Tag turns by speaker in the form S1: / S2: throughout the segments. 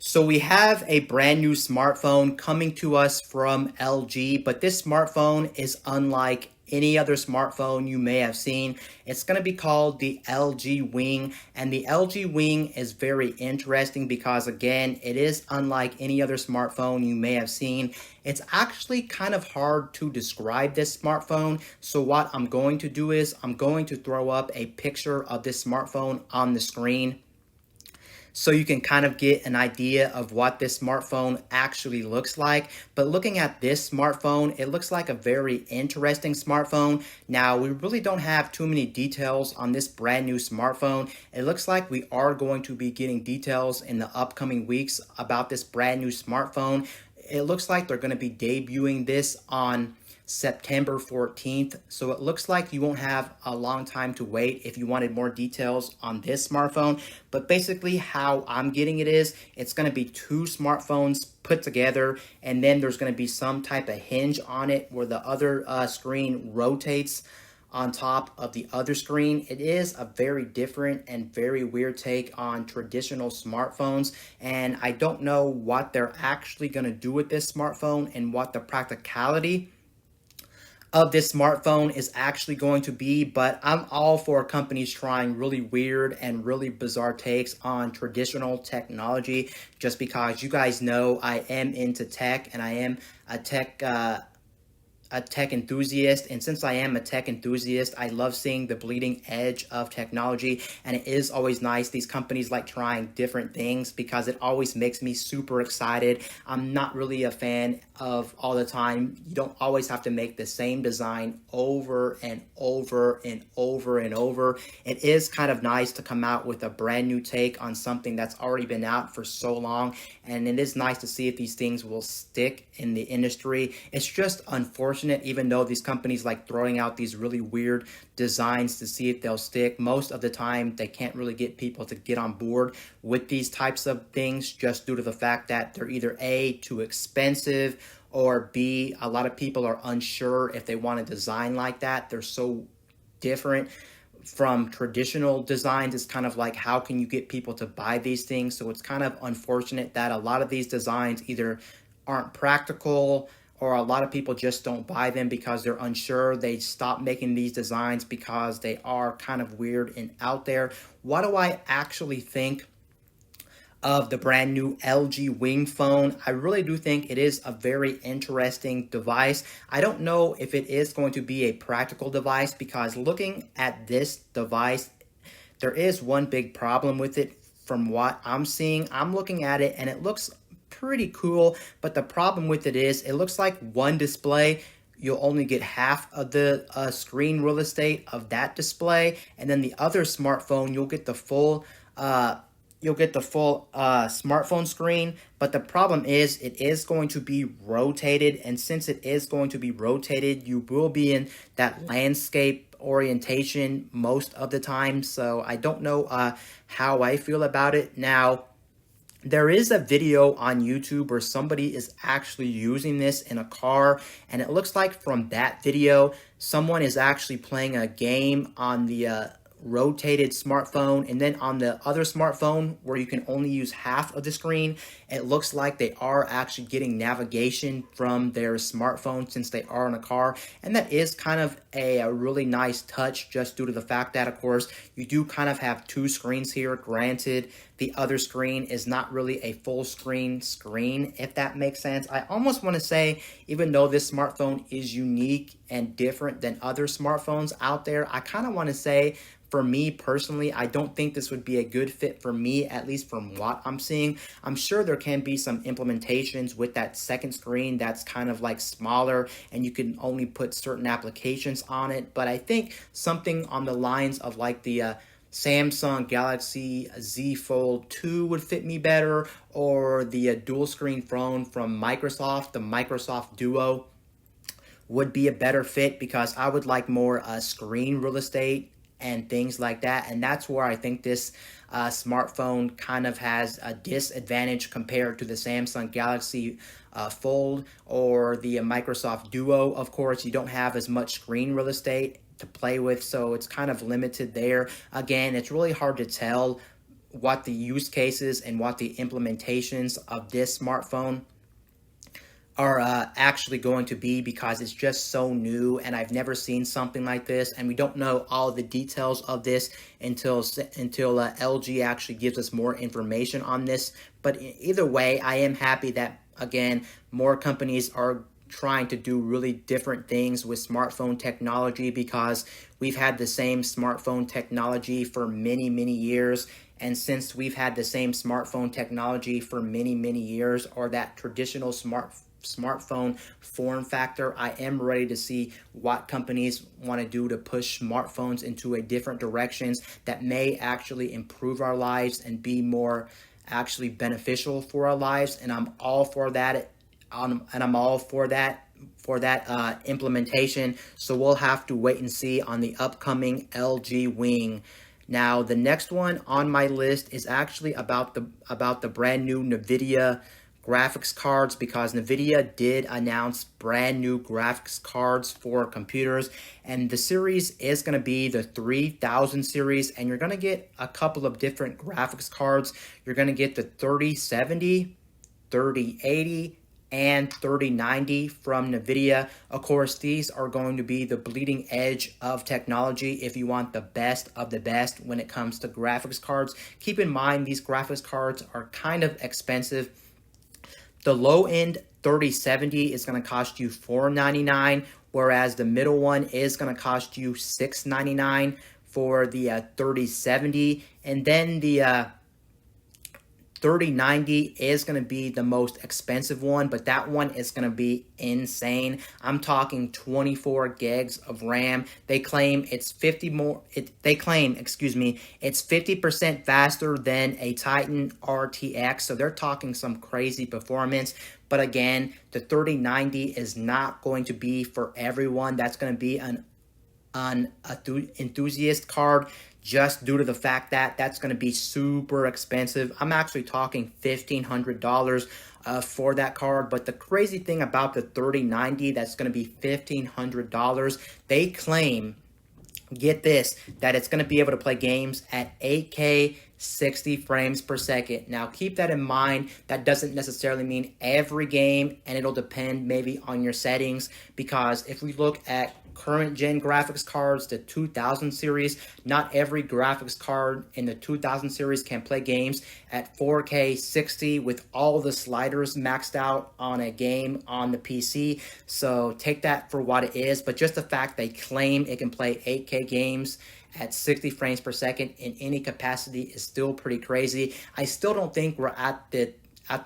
S1: So we have a brand new smartphone coming to us from LG, but this smartphone is unlike any other smartphone you may have seen. It's going to be called the LG Wing, and the LG Wing is very interesting because again, it is unlike any other smartphone you may have seen. It's actually kind of hard to describe this smartphone. So what I'm going to do is I'm going to throw up a picture of this smartphone on the screen so you can kind of get an idea of what this smartphone actually looks like. But looking at this smartphone, it looks like a very interesting smartphone. Now, we really don't have too many details on this brand new smartphone. It looks like we are going to be getting details in the upcoming weeks about this brand new smartphone. It looks like they're going to be debuting this on September 14th. So it looks like you won't have a long time to wait if you wanted more details on this smartphone. But basically how I'm getting it is it's going to be two smartphones put together, and then there's going to be some type of hinge on it where the other screen rotates on top of the other screen. It is a very different and very weird take on traditional smartphones, and I don't know what they're actually going to do with this smartphone and what the practicality of this smartphone is actually going to be, but I'm all for companies trying really weird and really bizarre takes on traditional technology, just because you guys know I am into tech and I am a tech enthusiast, and since I am a tech enthusiast, I love seeing the bleeding edge of technology, and it is always nice these companies like trying different things because it always makes me super excited. I'm not really a fan of all the time. You don't always have to make the same design over and over and over and over. It is kind of nice to come out with a brand new take on something that's already been out for so long, and it is nice to see if these things will stick in the industry. It's just unfortunate, even though these companies like throwing out these really weird designs to see if they'll stick. Most of the time, they can't really get people to get on board with these types of things just due to the fact that they're either A, too expensive, or B, a lot of people are unsure if they want a design like that. They're so different from traditional designs. It's kind of like, how can you get people to buy these things? So it's kind of unfortunate that a lot of these designs either aren't practical, or a lot of people just don't buy them because they're unsure. They stop making these designs because they are kind of weird and out there. What do I actually think of the brand new LG Wing phone? I really do think it is a very interesting device. I don't know if it is going to be a practical device, because looking at this device, there is one big problem with it from what I'm seeing. I'm looking at it and it looks pretty cool, but the problem with it is it looks like one display, you'll only get half of the screen real estate of that display, and then the other smartphone you'll get the full smartphone screen. But the problem is it is going to be rotated, and since it is going to be rotated, you will be in that landscape orientation most of the time. So I don't know how I feel about it. Now, there is a video on YouTube where somebody is actually using this in a car, and it looks like from that video, someone is actually playing a game on the rotated smartphone, and then on the other smartphone where you can only use half of the screen, it looks like they are actually getting navigation from their smartphone since they are in a car. And that is kind of a really nice touch, just due to the fact that, of course, you do kind of have two screens here. Granted, the other screen is not really a full screen, if that makes sense. I almost want to say, even though this smartphone is unique and different than other smartphones out there, I kind of want to say, for me personally, I don't think this would be a good fit for me, at least from what I'm seeing. I'm sure there can be some implementations with that second screen that's kind of like smaller and you can only put certain applications on it. But I think something on the lines of like the Samsung Galaxy Z Fold 2 would fit me better, or the dual screen phone from Microsoft, the Microsoft Duo, would be a better fit, because I would like more screen real estate and things like that. And that's where I think this smartphone kind of has a disadvantage compared to the Samsung Galaxy Fold or the Microsoft Duo. Of course, you don't have as much screen real estate to play with, so it's kind of limited there. Again, it's really hard to tell what the use cases and what the implementations of this smartphone are actually going to be, because it's just so new and I've never seen something like this, and we don't know all the details of this until LG actually gives us more information on this. But either way, I am happy that, again, more companies are trying to do really different things with smartphone technology, because we've had the same smartphone technology for many, many years. And since we've had the same smartphone technology for many, many years, or that traditional smartphone form factor, I am ready to see what companies want to do to push smartphones into a different directions that may actually improve our lives and be more actually beneficial for our lives. And I'm all for that. And I'm all for that implementation. So we'll have to wait and see on the upcoming LG Wing. Now, the next one on my list is actually about the brand new NVIDIA graphics cards, because NVIDIA did announce brand new graphics cards for computers, and the series is going to be the 3000 series, and you're going to get a couple of different graphics cards. You're going to get the 3070, 3080, and 3090 from NVIDIA. Of course, these are going to be the bleeding edge of technology if you want the best of the best when it comes to graphics cards. Keep in mind, these graphics cards are kind of expensive. The low-end 3070 is going to cost you $499, whereas the middle one is going to cost you $699 for the 3070. And then the 3090 is going to be the most expensive one, but that one is going to be insane. I'm talking 24 gigs of RAM. They claim it's 50% faster than a Titan RTX, so they're talking some crazy performance. But again, the 3090 is not going to be for everyone. That's going to be an enthusiast card, just due to the fact that that's going to be super expensive. I'm actually talking $1,500 for that card. But the crazy thing about the 3090 that's going to be $1,500, they claim, get this, that it's going to be able to play games at 8K 60 frames per second. Now keep that in mind. That doesn't necessarily mean every game, and it'll depend maybe on your settings, because if we look at current gen graphics cards, the 2000 series, not every graphics card in the 2000 series can play games at 4K 60 with all the sliders maxed out on a game on the PC. So take that for what it is, but just the fact they claim it can play 8K games at 60 frames per second in any capacity is still pretty crazy. I still don't think we're at the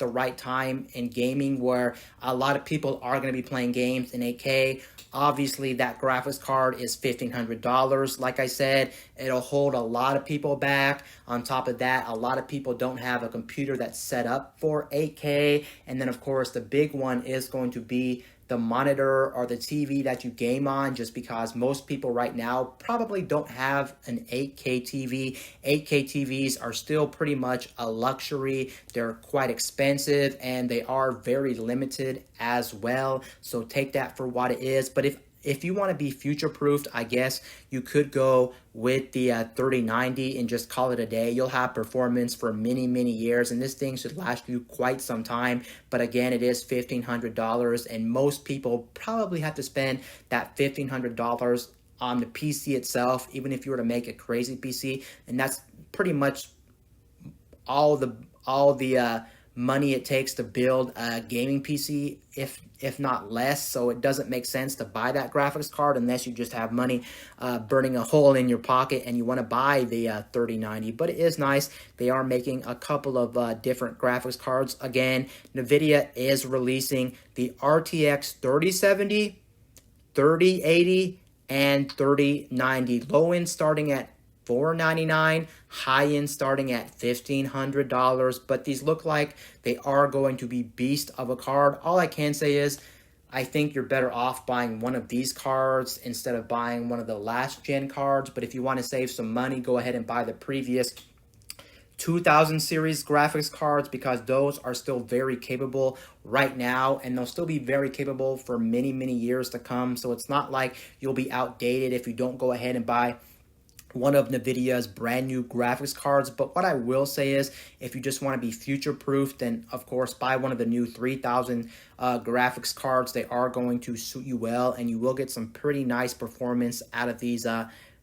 S1: right time in gaming where a lot of people are going to be playing games in 8K. Obviously, that graphics card is $1,500. Like I said, it'll hold a lot of people back. On top of that, a lot of people don't have a computer that's set up for 8K. And then, of course, the big one is going to be the monitor or the TV that you game on, just because most people right now probably don't have an 8K TV. 8K TVs are still pretty much a luxury. They're quite expensive and they are very limited as well. So take that for what it is. But if you want to be future-proofed, I guess you could go with the 3090 and just call it a day. You'll have performance for many, many years, and this thing should last you quite some time. But again, it is $1,500, and most people probably have to spend that $1,500 on the PC itself, even if you were to make a crazy PC. And that's pretty much all the money it takes to build a gaming PC, if not less. So it doesn't make sense to buy that graphics card unless you just have money burning a hole in your pocket and you want to buy the 3090. But it is nice. They are making a couple of different graphics cards. Again, NVIDIA is releasing the RTX 3070, 3080, and 3090. Low end starting at $499, high end starting at $1,500. But these look like they are going to be beast of a card. All I can say is I think you're better off buying one of these cards instead of buying one of the last gen cards. But if you want to save some money, go ahead and buy the previous 2000 series graphics cards, because those are still very capable right now, and they'll still be very capable for many, many years to come. So it's not like you'll be outdated if you don't go ahead and buy one of NVIDIA's brand new graphics cards. But what I will say is, if you just want to be future proof, then of course buy one of the new 3000 graphics cards. They are going to suit you well, and you will get some pretty nice performance out of these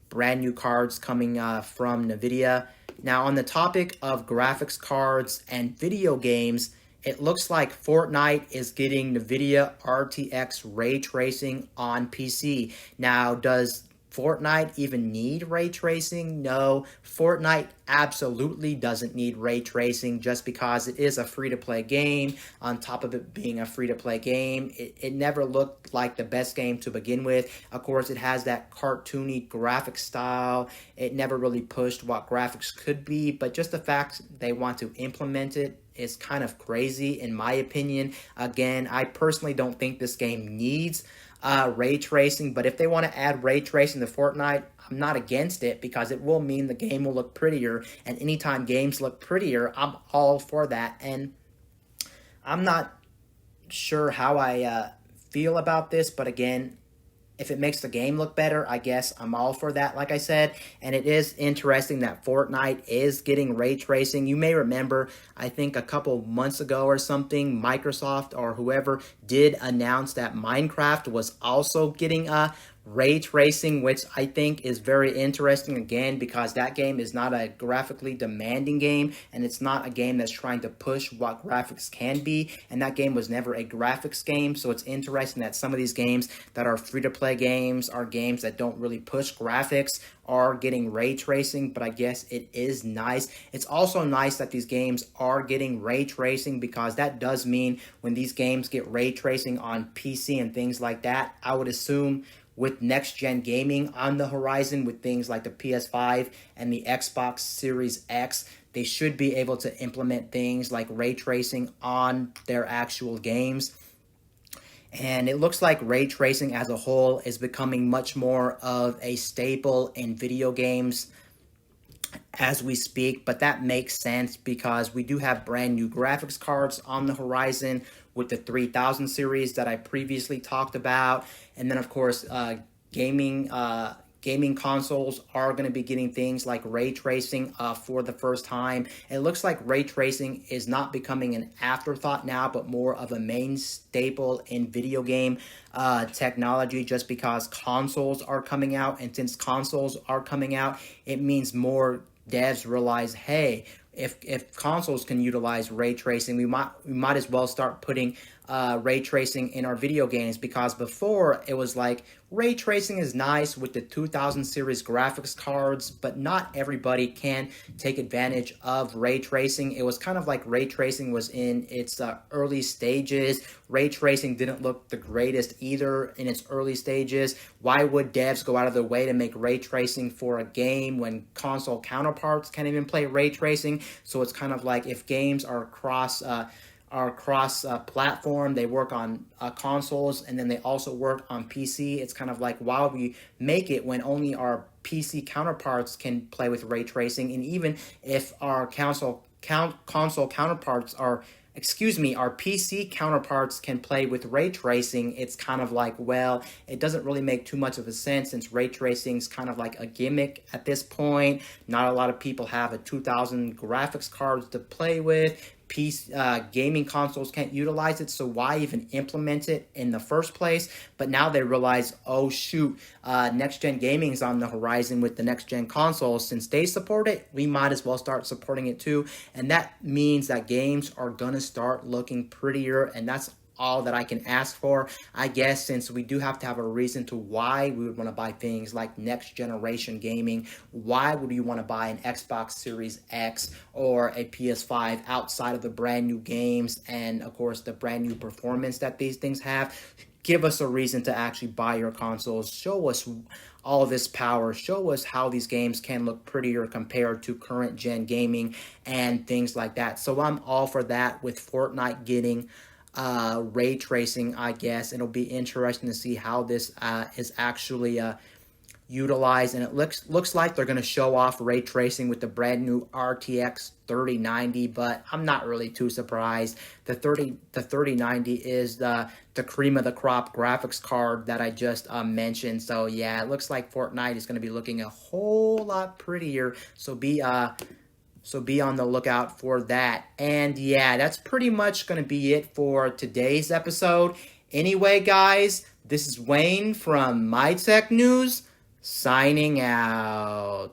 S1: brand new cards coming from NVIDIA. Now, on the topic of graphics cards and video games, it looks like Fortnite is getting NVIDIA RTX ray tracing on PC. Now, does Fortnite even need ray tracing? No, Fortnite absolutely doesn't need ray tracing just because it is a free-to-play game. On top of it being a free-to-play game, it never looked like the best game to begin with. Of course, it has that cartoony graphic style. It never really pushed what graphics could be, but just the fact they want to implement it is kind of crazy in my opinion. Again, I personally don't think this game needs ray tracing, but if they want to add ray tracing to Fortnite, I'm not against it because it will mean the game will look prettier, and anytime games look prettier, I'm all for that. And I'm not sure how I feel about this, but again, if it makes the game look better, I guess I'm all for that, like I said. And it is interesting that Fortnite is getting ray tracing. You may remember, I think a couple months ago or something, Microsoft or whoever did announce that Minecraft was also getting ray tracing, which I think is very interesting, again, because that game is not a graphically demanding game, and it's not a game that's trying to push what graphics can be, and that game was never a graphics game. So it's interesting that some of these games that are free-to-play games are games that don't really push graphics are getting ray tracing, but I guess it is nice. It's also nice that these games are getting ray tracing, because that does mean when these games get ray tracing on PC and things like that, I would assume with next-gen gaming on the horizon, with things like the PS5 and the Xbox Series X, they should be able to implement things like ray tracing on their actual games. And it looks like ray tracing as a whole is becoming much more of a staple in video games as we speak, but that makes sense because we do have brand new graphics cards on the horizon with the 3000 series that I previously talked about. And then of course, gaming consoles are going to be getting things like ray tracing for the first time. It looks like ray tracing is not becoming an afterthought now, but more of a main staple in video game technology, just because consoles are coming out. And since consoles are coming out, it means more devs realize, hey, if consoles can utilize ray tracing, we might as well start putting ray tracing in our video games, because before it was like ray tracing is nice with the 2000 series graphics cards, but not everybody can take advantage of ray tracing. It was kind of like ray tracing was in its early stages. Ray tracing didn't look the greatest either in its early stages. Why would devs go out of their way to make ray tracing for a game when console counterparts can't even play ray tracing? So it's kind of like if games are cross platform, they work on consoles, and then they also work on PC. It's kind of like, why we make it when only our PC counterparts can play with ray tracing? And even if our console counterparts are, our PC counterparts can play with ray tracing, it's kind of like, well, it doesn't really make too much of a sense, since ray tracing is kind of like a gimmick at this point. Not a lot of people have a 2000 graphics cards to play with. Gaming consoles can't utilize it, so why even implement it in the first place? But now they realize, oh shoot, next-gen gaming is on the horizon with the next-gen consoles. Since they support it, we might as well start supporting it too, and that means that games are gonna start looking prettier, and that's all that I can ask for, I guess, since we do have to have a reason to why we would want to buy things like next generation gaming. Why would you want to buy an Xbox Series X or a PS5 outside of the brand new games and, of course, the brand new performance that these things have? Give us a reason to actually buy your consoles. Show us all this power. Show us how these games can look prettier compared to current gen gaming and things like that. So I'm all for that with Fortnite getting ray tracing, I guess. It'll be interesting to see how this is actually utilized, and it looks like they're going to show off ray tracing with the brand new RTX 3090, but I'm not really too surprised. The 3090 is the cream of the crop graphics card that I just mentioned. So yeah, it looks like Fortnite is going to be looking a whole lot prettier. So be on the lookout for that. And yeah, that's pretty much going to be it for today's episode. Anyway, guys, this is Wayne from My Tech News, signing out.